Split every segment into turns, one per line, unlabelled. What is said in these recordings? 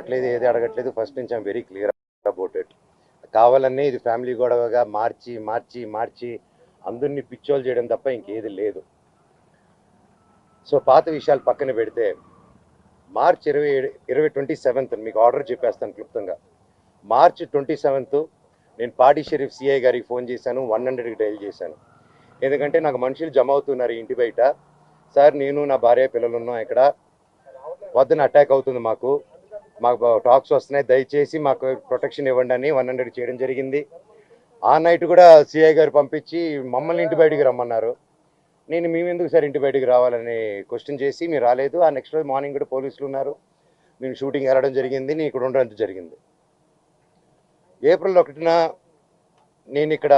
అడగట్లేదు, ఏది అడగట్లేదు. ఫస్ట్ నుంచి I'm very clear about it. కావాలనే ఇది ఫ్యామిలీ గొడవగా మార్చి మార్చి మార్చి అందరినీ పిచ్చోలు చేయడం తప్ప ఇంకేది లేదు. సో పాత విషయాలు పక్కన పెడితే మార్చ్ 27 మీకు ఆర్డర్ చెప్పేస్తాను క్లుప్తంగా. మార్చ్ 27 నేను పాడి షరీఫ్ సిఐ గారికి ఫోన్ చేశాను, 100కి డైల్ చేశాను. ఎందుకంటే నాకు మనుషులు జమ అవుతున్నారు ఇంటి బయట. సార్ నేను నా భార్య పిల్లలు ఉన్నాం ఇక్కడ, పొద్దున అటాక్ అవుతుంది, మాకు టాక్స్ వస్తున్నాయి, దయచేసి మాకు ప్రొటెక్షన్ ఇవ్వండి అని 100 చేయడం జరిగింది. ఆ నైట్ కూడా సిఐ గారు పంపించి మమ్మల్ని ఇంటి బయటికి రమ్మన్నారు. నేను మేమెందుకు సార్ ఇంటి బయటికి రావాలని క్వశ్చన్ చేసి మీరు రాలేదు. ఆ నెక్స్ట్ రోజు మార్నింగ్ కూడా పోలీసులు ఉన్నారు, నేను షూటింగ్ వెళ్ళడం జరిగింది, నేను ఇక్కడ ఉండడం జరిగింది. ఏప్రిల్ 1న నేను ఇక్కడ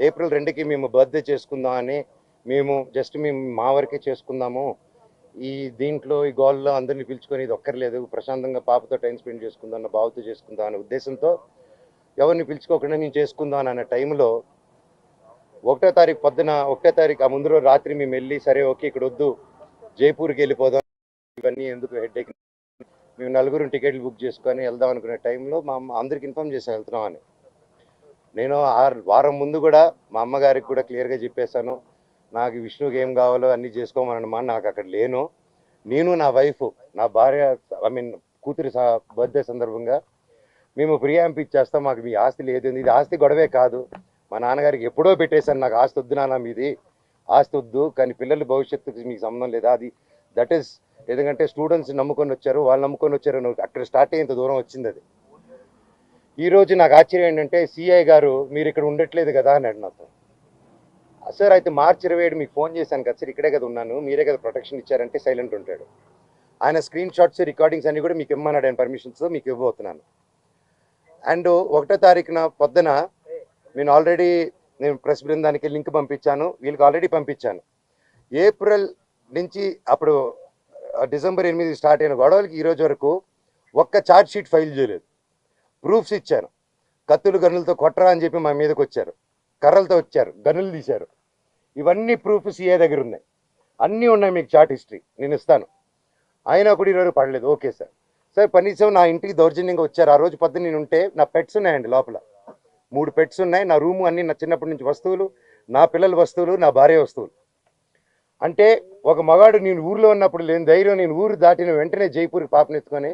ఏప్రిల్ 2కి మేము బర్త్డే చేసుకుందామని మేము మా వరకే చేసుకుందాము, ఈ దీంట్లో ఈ గోల్లో అందరినీ పిలుచుకొని ఇది ఒక్కర్లేదు, ప్రశాంతంగా పాపతో టైం స్పెండ్ చేసుకుందాం అన్న బావతో చేసుకుందాం అనే ఉద్దేశంతో ఎవరిని పిలుచుకోకుండా నేను చేసుకుందాం అన్న టైంలో 1వ తారీఖు పొద్దున 1వ తారీఖు ఆ ముందు రోజు రాత్రి మేము వెళ్ళి సరే ఓకే ఇక్కడ వద్దు జైపూర్కి వెళ్ళిపోదాం, ఇవన్నీ ఎందుకు హెడ్ఏక్, మేము 4 టికెట్లు బుక్ చేసుకొని వెళ్దాం అనుకునే టైంలో మా అమ్మ అందరికి ఇన్ఫామ్ చేశాను వెళ్తున్నామని. నేను వారం ముందు కూడా మా అమ్మగారికి కూడా క్లియర్గా చెప్పేశాను, నాకు విష్ణుకి ఏం కావాలో అన్నీ చేసుకోమనమ్మా, నాకు అక్కడ లేను. నేను నా వైఫ్ నా భార్య కూతురి బర్త్డే సందర్భంగా మేము ప్రియాంప్ ఇచ్చేస్తాం, మాకు మీ ఆస్తి లేదు, ఇది ఆస్తి గొడవే కాదు, మా నాన్నగారికి ఎప్పుడో పెట్టేశాను, నాకు ఆస్తి వద్దు నాన్న, మీది ఆస్తి వద్దు, కానీ పిల్లల భవిష్యత్తుకి మీకు సంబంధం లేదా, అది దట్ ఈస్ ఎందుకంటే స్టూడెంట్స్ నమ్ముకొని వచ్చారు, వాళ్ళు నమ్ముకొని వచ్చారు, అక్కడ స్టార్ట్ అయ్యేంత దూరం వచ్చింది అది. ఈరోజు నాకు ఆశ్చర్యం ఏంటంటే సిఐ గారు మీరు ఇక్కడ ఉండట్లేదు కదా అని నాతో. సార్ అయితే మార్చి 27 మీకు ఫోన్ చేశాను కదా సార్, ఇక్కడే కదా ఉన్నాను, మీరే కదా ప్రొటెక్షన్ ఇచ్చారంటే సైలెంట్ ఉంటాడు. ఆయన స్క్రీన్ షాట్స్ రికార్డింగ్స్ అన్ని కూడా మీకు ఇమ్మన్నాడు, ఆయన పర్మిషన్స్తో మీకు ఇవ్వబోతున్నాను. అండ్ 1వ తారీఖున పొద్దున నేను ప్రెస్ బృందానికి లింక్ పంపించాను, వీళ్ళకి ఆల్రెడీ పంపించాను. ఏప్రిల్ నుంచి అప్పుడు డిసెంబర్ 8 స్టార్ట్ అయిన గొడవలకి ఈరోజు వరకు ఒక్క ఛార్జ్ షీట్ ఫైల్ చేయలేదు. ప్రూఫ్స్ ఇచ్చాను, కత్తులు గన్నులతో కొట్టరా అని చెప్పి మా మీదకి వచ్చారు, కర్రలతో వచ్చారు, గన్నులు తీశారు, ఇవన్నీ ప్రూఫ్ సిఏ దగ్గర ఉన్నాయి, అన్నీ ఉన్నాయి, మీకు చార్ట్ హిస్టరీ నేను ఇస్తాను. అయినా కూడా ఈరోజు పడలేదు. ఓకే సార్, సార్ కనీసం నా ఇంటికి దౌర్జన్యంగా వచ్చారు, ఆ రోజు పొద్దున్న నేను ఉంటే నా పెట్స్ ఉన్నాయండి లోపల, 3 పెట్స్ ఉన్నాయి, నా రూము అన్నీ నా చిన్నప్పటి నుంచి వస్తువులు, నా పిల్లల వస్తువులు, నా భార్య వస్తువులు. అంటే ఒక మగాడు నేను ఊరిలో ఉన్నప్పుడు లేని ధైర్యం, నేను ఊరు దాటిన వెంటనే జైపూర్కి పాపనెత్తుకొని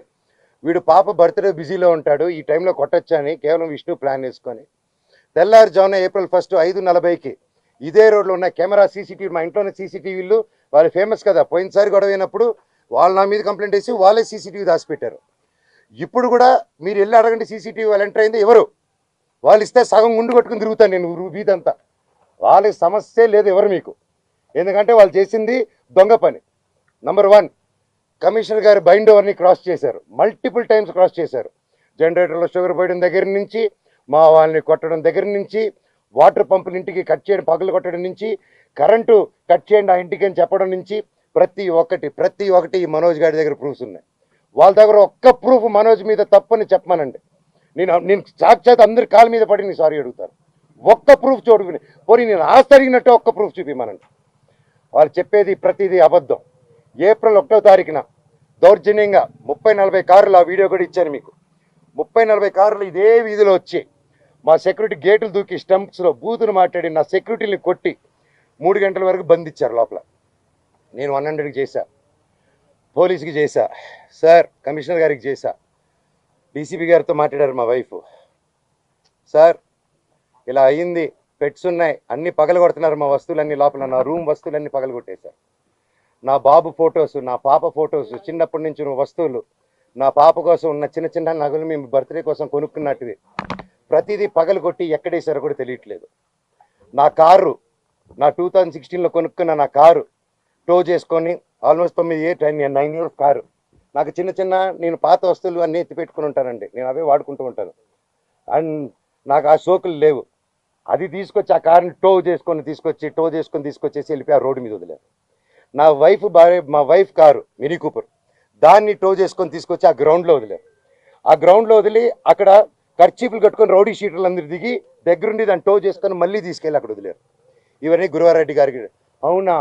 వీడు పాప బర్త్డే బిజీలో ఉంటాడు, ఈ టైంలో కొట్టొచ్చా అని కేవలం విష్ణు ప్లాన్ వేసుకొని తెల్లారుజామున ఏప్రిల్ 1 5:40కి ఇదే రోడ్లో ఉన్న కెమెరా సీసీటీవీ, మా ఇంట్లోనే సీసీటీవీలు, వాళ్ళు ఫేమస్ కదా, పోయినసారి గొడవ అయినప్పుడు వాళ్ళు నా మీద కంప్లైంట్ వేసి వాళ్ళే సీసీటీవీ దాచిపెట్టారు. ఇప్పుడు కూడా మీరు వెళ్ళి అడగండి సీసీటీవీ వాళ్ళు ఎంటర్ అయింది ఎవరు, వాళ్ళు ఇస్తే సగం గుండు కొట్టుకుని తిరుగుతాను నేను వీధంతా, వాళ్ళకి సమస్య లేదు ఎవరు మీకు, ఎందుకంటే వాళ్ళు చేసింది దొంగ పని. నంబర్ 1, కమిషనర్ గారు బైండ్ ఓవర్ని క్రాస్ చేశారు, మల్టిపుల్ టైమ్స్ క్రాస్ చేశారు. జనరేటర్లో షుగర్ పోయడం దగ్గర నుంచి, మా వాళ్ళని కొట్టడం దగ్గర నుంచి, వాటర్ పంపులు ఇంటికి కట్ చేయడం, పగలు కొట్టడం నుంచి, కరెంటు కట్ చేయండి ఆ ఇంటికి అని చెప్పడం నుంచి, ప్రతి ఒక్కటి ఈ మనోజ్ గారి దగ్గర ప్రూఫ్స్ ఉన్నాయి. వాళ్ళ దగ్గర ఒక్క ప్రూఫ్ మనోజ్ మీద తప్పని చెప్పమనండి, నేను సాక్షాత్ అందరి కాళ్ళ మీద పడి నేను సారీ అడుగుతాను. ఒక్క ప్రూఫ్ చూడుకుని పోనీ నేను ఆశ్చర్యనట్టు ఒక్క ప్రూఫ్ చూపిమనండి. వాళ్ళు చెప్పేది ప్రతిదీ అబద్ధం. ఏప్రిల్ 1వ తారీఖున దౌర్జన్యంగా 30-40 కార్లు, ఆ వీడియో కూడా ఇచ్చాను మీకు, 30-40 కార్లు ఇదే వీధిలో వచ్చి మా సెక్యూరిటీ గేట్లు దూకి స్టంప్స్లో బూతులు మాట్లాడి నా సెక్యూరిటీని కొట్టి 3 గంటల వరకు బంధించారు లోపల. నేను 100కి చేశా, పోలీసుకి చేశా, సార్ కమిషనర్ గారికి చేశా, డీసీపీ గారితో మాట్లాడారు మా వైఫ్, సార్ ఇలా అయ్యింది, పెట్స్ ఉన్నాయి, అన్ని పగలగొడుతున్నారు, మా వస్తువులన్నీ లోపల, నా రూమ్ వస్తువులన్నీ పగలగొట్టేశారు, నా బాబు ఫొటోస్, నా పాప ఫొటోస్, చిన్నప్పటి నుంచి వస్తువులు, నా పాప కోసం ఉన్న చిన్న చిన్న నగలు మేము బర్త్డే కోసం కొనుక్కున్నట్టువి ప్రతిదీ పగలగొట్టి ఎక్కడేశారో కూడా తెలియట్లేదు. నా కారు, నా 2016లో కొనుక్కున్న నా కారు టో చేసుకొని ఆల్మోస్ట్ 9 ఇయర్స్ కారు, నాకు చిన్న నేను పాత వస్తువులు అన్నీ ఎత్తి పెట్టుకుని ఉంటానండి, నేను అవే వాడుకుంటూ ఉంటాను, అండ్ నాకు ఆ సోకులు లేవు. అది తీసుకొచ్చి ఆ కార్ని టో చేసుకొని తీసుకొచ్చేసి వెళ్ళిపోయి ఆ రోడ్డు మీద వదిలేరు. నా మా వైఫ్ కారు మినీ కూపర్, దాన్ని టో చేసుకొని తీసుకొచ్చి ఆ గ్రౌండ్లో వదిలేరు. ఆ గ్రౌండ్లో వదిలి అక్కడ ఖర్చీపులు కట్టుకొని రౌడీ షీటర్లు అందరూ దిగి దగ్గరుండి దాన్ని టో చేసుకొని మళ్ళీ తీసుకెళ్ళి అక్కడ వదిలేరు. ఇవన్నీ గురువారెడ్డి గారికి, అవునా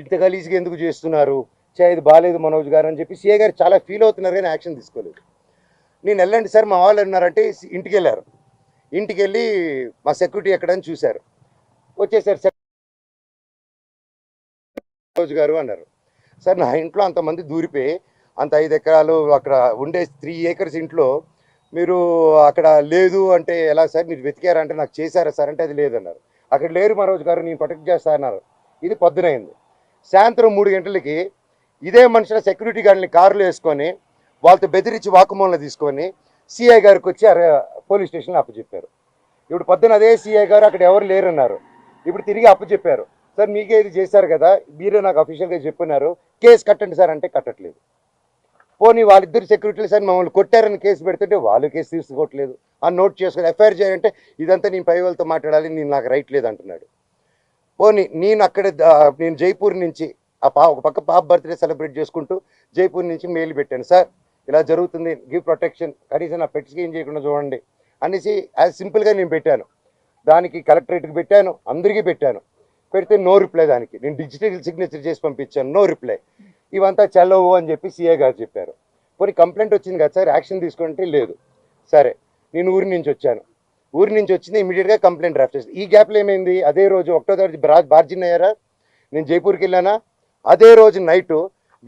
ఇంత గలీజ్గా ఎందుకు చేస్తున్నారు, ఇది బాగాలేదు మనోజ్ గారు అని చెప్పి సిఏ గారు చాలా ఫీల్ అవుతున్నారు, కానీ యాక్షన్ తీసుకోలేదు. నేను వెళ్ళండి సార్ మా వాళ్ళు ఉన్నారంటే ఇంటికి వెళ్ళారు. ఇంటికి వెళ్ళి మా సెక్యూరిటీ ఎక్కడని చూశారు. వచ్చేసారు రోజు గారు అన్నారు. సార్ నా ఇంట్లో అంతమంది దూరిపోయి అంత 5 ఎకరాలు అక్కడ ఉండే 3 acres ఇంట్లో మీరు అక్కడ లేదు అంటే ఎలా సార్, మీరు వెతికారా అంటే నాకు చేశారా సార్ అంటే అది లేదన్నారు. అక్కడ లేరు మనోజ్ గారు, నేను ప్రొటెక్ట్ చేస్తా అన్నారు. ఇది పొద్దునైంది. సాయంత్రం 3 గంటలకి ఇదే మనుషుల సెక్యూరిటీ గార్డ్ని కారులో వేసుకొని వాళ్ళతో బెదిరించి వాకుమూలన తీసుకొని సిఐ గారికి వచ్చి పోలీస్ స్టేషన్లో అప్పచెప్పారు. ఇప్పుడు పొద్దున అదే సిఐ గారు అక్కడ ఎవరు లేరన్నారు. ఇప్పుడు తిరిగి అప్పచెప్పారు. సార్ మీకే ఇది చేశారు కదా, మీరే నాకు అఫీషియల్గా చెప్పున్నారు, కేసు కట్టండి సార్ అంటే కట్టట్లేదు. పోనీ వాళ్ళిద్దరు సెక్యూరిటీలు సార్ మమ్మల్ని కొట్టారని కేసు పెడుతుంటే వాళ్ళు కేసు తీసుకోవట్లేదు. ఆ నోట్ చేసుకుని ఎఫ్ఐఆర్ చేయాలంటే ఇదంతా నేను పై వాళ్ళతో మాట్లాడాలి, నేను నాకు రైట్ లేదు అంటున్నాడు. పోనీ నేను అక్కడ నేను జైపూర్ నుంచి ఒక పక్క పాప బర్త్డే సెలబ్రేట్ చేసుకుంటూ జైపూర్ నుంచి మెయిల్ పెట్టాను, సార్ ఇలా జరుగుతుంది, గివ్ ప్రొటెక్షన్, కనీసం నా పెట్స్కి ఏం చేయకుండా చూడండి అనేసి యాజ్ సింపుల్గా నేను పెట్టాను. దానికి కలెక్టరేట్కి పెట్టాను, అందరికీ పెట్టాను. పెడితే నో రిప్లై. దానికి నేను డిజిటల్ సిగ్నేచర్ చేసి పంపించాను, నో రిప్లై. ఇవంతా చల్లవు అని చెప్పి సిఏ గారు చెప్పారు. పోనీ కంప్లైంట్ వచ్చింది కదా సార్, యాక్షన్ తీసుకుంటే లేదు. సరే నేను ఊరి నుంచి వచ్చాను, ఊరి నుంచి వచ్చింది ఇమీడియట్గా కంప్లైంట్ డ్రాఫ్ట్ చేసి. ఈ గ్యాప్లో ఏమైంది, అదే రోజు 1వ తారీఖు బార్జిన్ అయ్యారా, నేను జైపూర్కి వెళ్ళానా, అదే రోజు నైటు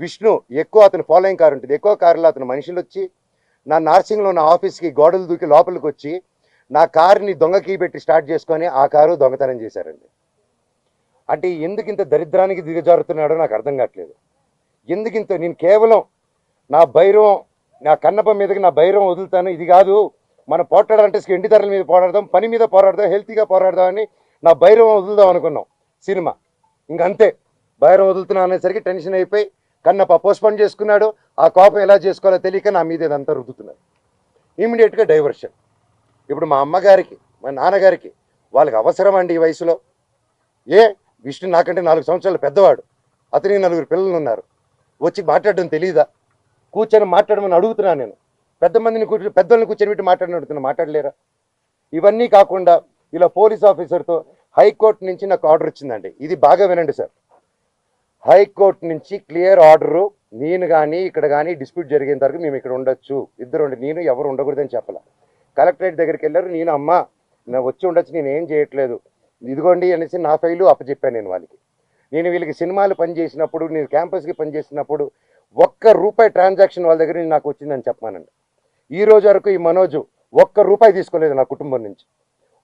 విష్ణు ఎక్కువ అతను ఫాలోయింగ్ కారు ఉంటుంది, ఎక్కువ కారులో అతను మనుషులు వచ్చి నా నార్సింగ్లో నా ఆఫీస్కి గోడలు దూకి లోపలికి వచ్చి నా కారుని దొంగ కీ పెట్టి స్టార్ట్ చేసుకొని ఆ కారు దొంగతనం చేశారండి. అంటే ఎందుకు ఇంత దరిద్రానికి దిగజారుతున్నాడో నాకు అర్థం కావట్లేదు. ఎందుకింత, నేను కేవలం నా భైరవం, నా కన్నప్ప మీదకి నా భైరవం వదులుతాను, ఇది కాదు మనం పోట్లాడాలంటే ఎండి ధరల మీద పోరాడదాం, పని మీద పోరాడదాం, హెల్తీగా పోరాడదాం అని నా భైరవం వదులుదాం అనుకున్నాం సినిమా. ఇంకంతే, భైరవం వదులుతున్నా అనేసరికి టెన్షన్ అయిపోయి కన్నప్ప పోస్ట్పోన్ చేసుకున్నాడు. ఆ కోపం ఎలా చేసుకోవాలో తెలియక నా మీద ఇదంతా రుద్దుతున్నారు. ఇమీడియట్గా డైవర్షన్. ఇప్పుడు మా అమ్మగారికి మా నాన్నగారికి వాళ్ళకి అవసరం అండి ఈ వయసులో. విష్ణు నాకంటే 4 సంవత్సరాలు పెద్దవాడు, అతనికి 4 పిల్లలు ఉన్నారు, వచ్చి మాట్లాడడం తెలియదా, కూర్చొని మాట్లాడమని అడుగుతున్నాను నేను. పెద్దోళ్ళని కూర్చొని పెట్టి అడుగుతున్నా, మాట్లాడలేరా? ఇవన్నీ కాకుండా ఇలా పోలీస్ ఆఫీసర్తో హైకోర్టు నుంచి నాకు ఆర్డర్ వచ్చిందండి. ఇది బాగా వినండి సార్, హైకోర్టు నుంచి క్లియర్ ఆర్డరు, నేను కానీ ఇక్కడ కానీ డిస్ప్యూట్ జరిగేంత వరకు మేము ఇక్కడ ఉండొచ్చు, ఇద్దరు ఉండి, నేను ఎవరు ఉండకూడదని చెప్పాల. కలెక్టరేట్ దగ్గరికి వెళ్ళారు, నేను అమ్మ వచ్చి ఉండొచ్చు, నేను ఏం చేయట్లేదు, ఇదిగోండి అనేసి నా ఫైలు అప్పచెప్పాను నేను వాళ్ళకి. నేను వీళ్ళకి సినిమాలు పనిచేసినప్పుడు, నేను క్యాంపస్కి పనిచేసినప్పుడు ₹1 ట్రాన్సాక్షన్ వాళ్ళ దగ్గర నాకు వచ్చిందని చెప్పమానండి. ఈ రోజు వరకు ఈ మనోజు ₹1 తీసుకోలేదు నా కుటుంబం నుంచి,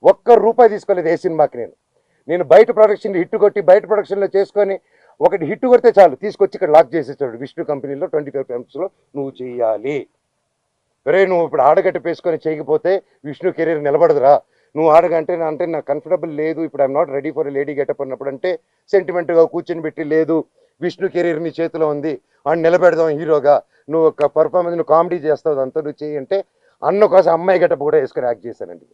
₹1 తీసుకోలేదు ఏ సినిమాకి. నేను బయట ప్రొడక్షన్ హిట్ కొట్టి బయట ప్రొడక్షన్లో చేసుకొని ఒకటి హిట్ కొడితే చాలు తీసుకొచ్చి ఇక్కడ లాక్ చేసేస్తాడు. విష్ణు కంపెనీలో 25 filmsలో నువ్వు చెయ్యాలి, నువ్వు ఇప్పుడు ఆడగట్ట పేసుకొని చేయకపోతే విష్ణు కెరీర్ నిలబడదురా, నువ్వు ఆడగంటే అంటే నాకు కంఫర్టబుల్ లేదు, ఇప్పుడు I'm not ready for lady getup అన్నప్పుడు అంటే సెంటిమెంట్గా కూర్చొని పెట్టి, లేదు విష్ణు కెరీర్ నీ చేతిలో ఉంది, అని నిలబెడదాం హీరోగా, నువ్వు ఒక పర్ఫార్మెన్స్, నువ్వు కామెడీ చేస్తావు, అంతా నువ్వు చేయి అంటే అన్న కోసం అమ్మాయి గెటప్ కూడా వేసుకొని యాక్ట్ చేశానండి.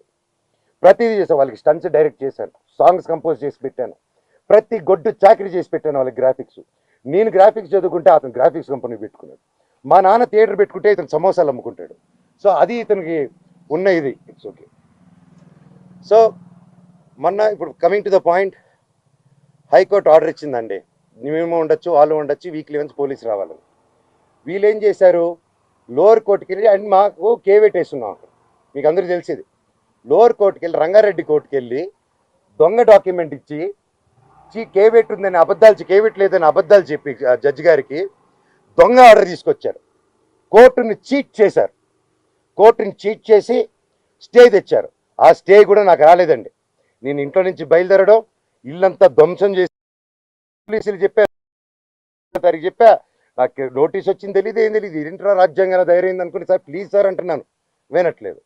ప్రతిదీ చేశాను, వాళ్ళకి స్టంట్స్ డైరెక్ట్ చేశాను, సాంగ్స్ కంపోజ్ చేసి పెట్టాను, ప్రతి గొడ్డు చాకరీ చేసి పెట్టాను వాళ్ళకి. గ్రాఫిక్స్, నేను గ్రాఫిక్స్ చదువుకుంటే అతను గ్రాఫిక్స్ కంపెనీ పెట్టుకున్నాడు, మా నాన్న థియేటర్ పెట్టుకుంటే ఇతను సమోసాలు అమ్ముకుంటాడు. సో అది ఇతనికి ఉన్న ఇది. It's okay. సో మొన్న ఇప్పుడు coming to the point, high court order ఇచ్చిందండి, మేము ఉండొచ్చు, వాళ్ళు ఉండొచ్చు, వీక్లీ వన్స్ పోలీసు రావాలని. వీళ్ళు ఏం చేశారు, లోవర్ కోర్టుకి వెళ్ళి, అండ్ మాకు కేవేట్ వేస్తున్నాం అక్కడ, మీకు అందరికీ తెలిసేది, లోవర్ కోర్టుకి వెళ్ళి రంగారెడ్డి కోర్టుకి వెళ్ళి దొంగ డాక్యుమెంట్ ఇచ్చి కేవేట్ ఉందని అబద్ధాలు, కేవేట్ లేదని అబద్ధాలు చెప్పి జడ్జి గారికి దొంగ ఆర్డర్ తీసుకొచ్చారు. కోర్టుని చీట్ చేశారు, కోర్టుని చీట్ చేసి స్టే తెచ్చారు. ఆ స్టే కూడా నాకు రాలేదండి. నేను ఇంట్లో నుంచి బయలుదేరడం, ఇల్లంతా ధ్వంసం చేసి పోలీసులు చెప్పా, నాకు నోటీస్ వచ్చింది తెలియదు, ఏం తెలియదు, ఇంట్లో రాజ్యాంగంలో ధైర్యం అనుకుని, సార్ ప్లీజ్ సార్ అంటున్నాను, వినట్లేదు.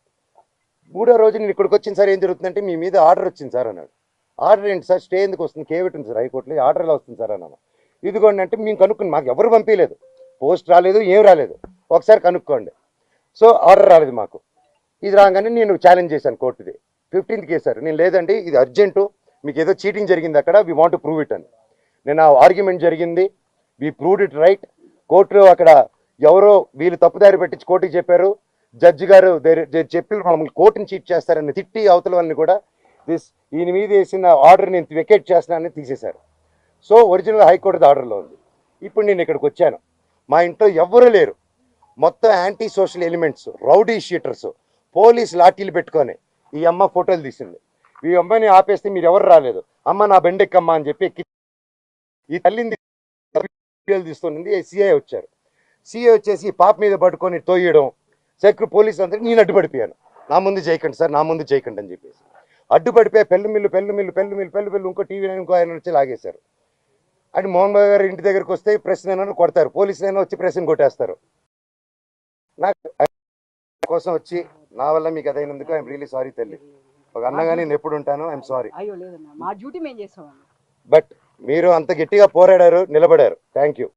3వ రోజు నేను ఇక్కడికి వచ్చింది, సార్ ఏం జరుగుతుందంటే మీ మీద ఆర్డర్ వచ్చింది సార్ అన్నాడు. ఆర్డర్ ఏంటి సార్, స్టే ఎందుకు వస్తుంది, కేవిట్ ఉంది సార్ హైకోర్టులో, ఆర్డర్ ఎలా వస్తుంది సార్ అన్నాను. ఇదిగోండి అంటే మేము కనుక్కుని, మాకు ఎవరు పంపించలేదు, పోస్ట్ రాలేదు, ఏం రాలేదు, ఒకసారి కనుక్కోండి. సో ఆర్డర్ రాలేదు మాకు. ఇది రాగానే నేను ఛాలెంజ్ చేశాను కోర్టుది. 15th కేసారు, నేను లేదండి ఇది అర్జెంటు, మీకు ఏదో చీటింగ్ జరిగింది అక్కడ, we want to prove it అని. నేను ఆ ఆర్గ్యుమెంట్ జరిగింది, వీ ప్రూవ్డ్ ఇట్ రైట్. కోర్టులో అక్కడ ఎవరో వీళ్ళు తప్పుదారి పెట్టించి కోర్టుకి చెప్పారు, జడ్జి గారు చెప్పి మమ్మల్ని కోర్టుని చీట్ చేస్తారని తిట్టి అవతల వాళ్ళని కూడా ఈయన మీద వేసిన ఆర్డర్ నేను వెకేట్ చేస్తున్నానని తీసేశారు. సో ఒరిజినల్ హైకోర్టు ఆర్డర్లో ఉంది. ఇప్పుడు నేను ఇక్కడికి వచ్చాను, మా ఇంట్లో ఎవ్వరూ లేరు, మొత్తం antisocial elements, rowdy sheeters, police లాఠీలు పెట్టుకొని ఈ అమ్మ ఫోటోలు తీసింది. ఈ అమ్మని ఆపేస్తే మీరు ఎవరు రాలేదు, అమ్మ నా బెండెక్కమ్మ అని చెప్పి ఈ తల్లిని తీస్తుంది. సిఐ వచ్చారు. సిఐ వచ్చేసి పాప మీద పట్టుకొని తోయడం, పోలీసు అందరికీ నేను అడ్డుపడిపోయాను. నా ముందు చేయకండి సార్, నా ముందు చేయకండి అని చెప్పేసి అడ్డుపడిపోయి పెళ్ళు ఇంకో టీవీ ఇంకో ఆయన వచ్చి లాగేశారు. అంటే మోహన్ బాబు గారు ఇంటి దగ్గరికి వస్తే ప్రెస్ అయినా కొడతారు, పోలీసులైనా వచ్చి ప్రెస్ని కొట్టేస్తారు. నాకు కోసం వచ్చి నా వల్ల మీకు అదైనందుకు ఐఎమ్ రియలీ సారీ తల్లి. ఒక అన్నగా నేను ఎప్పుడు ఉంటాను, ఐఎమ్ సారీ. బట్ మీరు అంత గట్టిగా పోరాడారు, నిలబడారు, థ్యాంక్ యూ.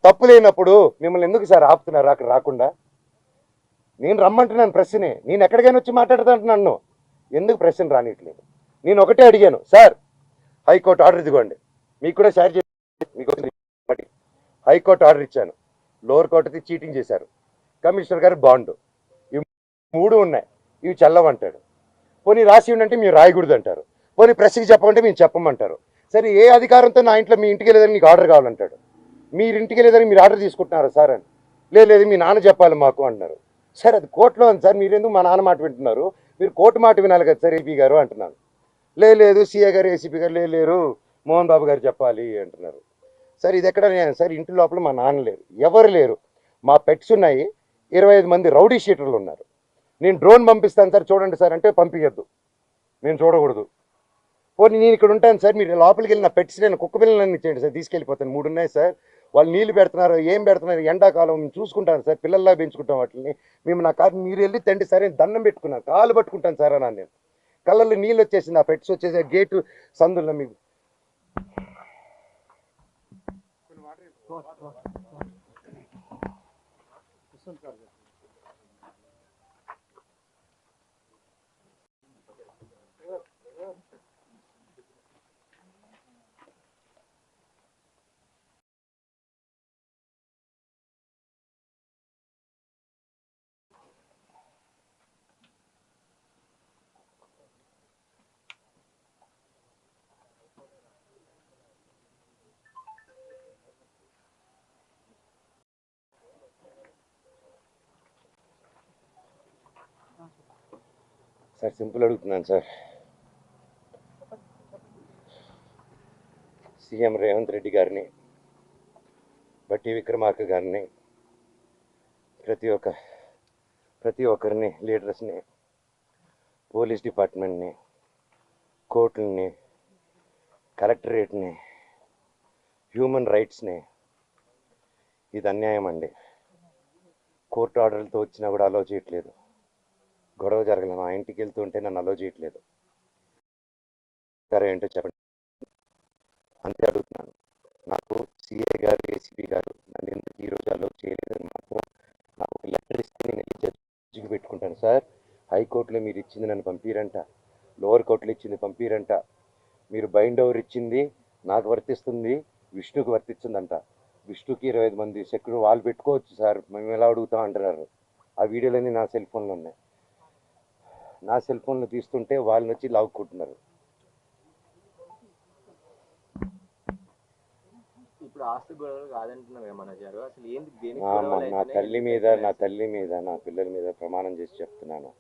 తప్పు లేనప్పుడు మిమ్మల్ని ఎందుకు సార్ ఆపుతున్నారు అక్కడ రాకుండా? నేను రమ్మంటున్నాను ప్రెస్ని, నేను ఎక్కడికైనా వచ్చి మాట్లాడుతుంటున్నాను, ఎందుకు ప్రెస్ని రానిట్లేదు? నేను ఒకటే అడిగాను, సార్ హైకోర్టు ఆర్డర్ ఇదిగోండి, మీకు కూడా షేర్ చేసి మీకు హైకోర్టు ఆర్డర్ ఇచ్చాను, లోవర్ కోర్టుది చీటింగ్ చేశారు, కమిషనర్ గారు బాండు, ఇవి 3 ఉన్నాయి, ఇవి చల్లవంటాడు. పోనీ రాసి ఉండంటే మీరు రాయకూడదు అంటారు, పోనీ ప్రెస్కి చెప్పమంటే మేము చెప్పమంటారు. సరే ఏ అధికారంతో నా ఇంట్లో మీ ఇంటికి వెళ్ళేదని మీకు ఆర్డర్ కావాలంటాడు, మీరు ఇంటికి వెళ్ళేదని మీరు ఆర్డర్ తీసుకుంటున్నారా సార్ అని? లేదు మీ నాన్న చెప్పాలి మాకు అంటున్నారు. సార్ అది కోర్టులో ఉంది సార్, మీరెందుకు మా నాన్న మాట వింటున్నారు? మీరు కోర్టు మాట వినాలి కదా సార్ ఏపీ గారు అంటున్నాను. లేదు సిఏ గారు ఏసీపీ గారు లేరు, మోహన్ బాబు గారు చెప్పాలి అంటున్నారు. సార్ ఇది ఎక్కడ సార్? ఇంటి లోపల మా నాన్న లేరు, ఎవరు లేరు, మా పెట్స్ ఉన్నాయి, 25 మంది రౌడీ షీటర్లు ఉన్నారు. నేను డ్రోన్ పంపిస్తాను సార్ చూడండి సార్ అంటే పంపించద్దు, నేను చూడకూడదు. పోనీ నేను ఇక్కడ ఉంటాను సార్, మీరు లోపలికి వెళ్ళిన పెట్స్, నేను కుక్క పిల్లలన్నీ ఇచ్చేయండి సార్, తీసుకెళ్ళిపోతాను. 3 ఉన్నాయి సార్, వాళ్ళు నీళ్ళు పెడుతున్నారు, ఏం పెడుతున్నారు, ఎండాకాలం చూసుకుంటాను సార్, పిల్లల్లా పెంచుకుంటాం వాటిని. మేము నా కాదు మీరు వెళ్ళి తండ్రి సరే దండం పెట్టుకున్నాను, కాలు పట్టుకుంటాను సార్ అన్నాను. నేను కళ్ళల్లో నీళ్ళు వచ్చేసింది, ఆ పెట్స్ వచ్చేసి గేటు సందుల్లో మీకు సార్ సింపుల్ అడుగుతున్నాను సార్. సీఎం రేవంత్ రెడ్డి గారిని, బట్టి విక్రమార్క గారిని, ప్రతి ఒక్కరిని, లీడర్స్ని, పోలీస్ డిపార్ట్మెంట్ని, కోర్టుల్ని, కలెక్టరేట్ని, హ్యూమన్ రైట్స్ని, ఇది అన్యాయం అండి. కోర్టు ఆర్డర్లతో వచ్చినా కూడా అలో చేయట్లేదు, గొడవ జరగలేదు, నా ఇంటికి వెళ్తుంటే నన్ను అలో చేయట్లేదు. సరే ఏంటో చెప్పండి, అంతే అడుగుతున్నాను. నాకు సిఏ గారు ఏసీపీ గారు నన్ను ఎందుకు ఈరోజు అలో చేయలేదని మాత్రం నాకు ఒక లెటర్ ఇస్తే నేను వెళ్ళి జడ్జికి పెట్టుకుంటాను. సార్ హైకోర్టులో మీరు ఇచ్చింది నన్ను పంపిరంట, లోవర్ కోర్టులో ఇచ్చింది పంపిరంట, మీరు బైండ్ ఓవర్ ఇచ్చింది నాకు వర్తిస్తుంది, విష్ణుకి వర్తిస్తుందంట. విష్ణుకి 25 మంది సెక్యూరిటీ వాళ్ళు పెట్టుకోవచ్చు సార్, మేము ఎలా అడుగుతాం అంటున్నారు. ఆ వీడియోలన్నీ నా సెల్ ఫోన్లో ఉన్నాయి, నా సెల్ ఫోన్లో తీస్తుంటే వాళ్ళని వచ్చి లాక్కుంటున్నారు. నా తల్లి మీద నా పిల్లల మీద ప్రమాణం చేసి చెప్తున్నాను,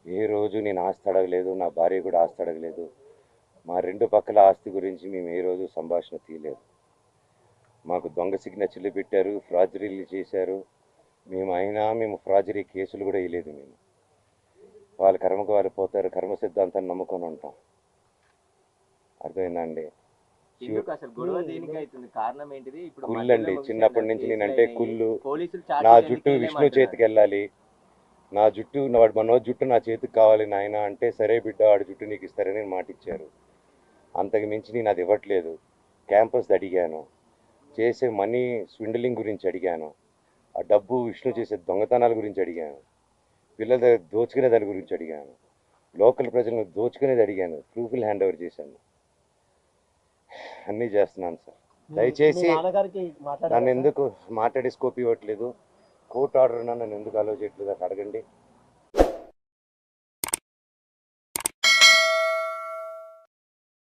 ఏ రోజు నేను ఆస్తి అడగలేదు, నా భార్య కూడా ఆస్తి అడగలేదు. మా 2 పక్కల ఆస్తి గురించి మేము ఏ రోజు సంభాషణ తీయలేదు. మాకు దొంగ సిగ్నేచర్లు పెట్టారు, ఫ్రాజరీలు చేశారు, మేము ఫ్రాజరీ కేసులు కూడా వేయలేదు. మేము వాళ్ళ కర్మకు వాళ్ళు పోతారు, కర్మ సిద్ధాంతాన్ని నమ్ముకొని ఉంటాం. అర్థమైందండి? కుళ్ళండి, చిన్నప్పటి నుంచి నేనంటే కుళ్ళు. నా జుట్టు విష్ణు చేతికి వెళ్ళాలి, నా జుట్టు మనోజ్ జుట్టు నా చేతికి కావాలి నాయన అంటే, సరే బిడ్డ వాడి జుట్టు నీకు ఇస్తారని మాట ఇచ్చారు. అంతకు మించి నేను అది ఇవ్వట్లేదు. క్యాంపస్ అడిగాను, చేసే మనీ స్విండలింగ్ గురించి అడిగాను, ఆ డబ్బు విష్ణు చేసే దొంగతనాల గురించి అడిగాను, పిల్లల దగ్గర దోచుకునే దాని గురించి అడిగాను, లోకల్ ప్రజలను దోచుకునేది అడిగాను, ప్రూఫ్లు హ్యాండ్ ఓవర్ చేశాను, అన్నీ చేస్తున్నాను సార్. దయచేసి నన్ను ఎందుకు మాట్లాడే స్కోప్ ఇవ్వట్లేదు, కోర్టు ఆర్డర్ నన్ను ఎందుకు అలో చేయట్లేదు అడగండి.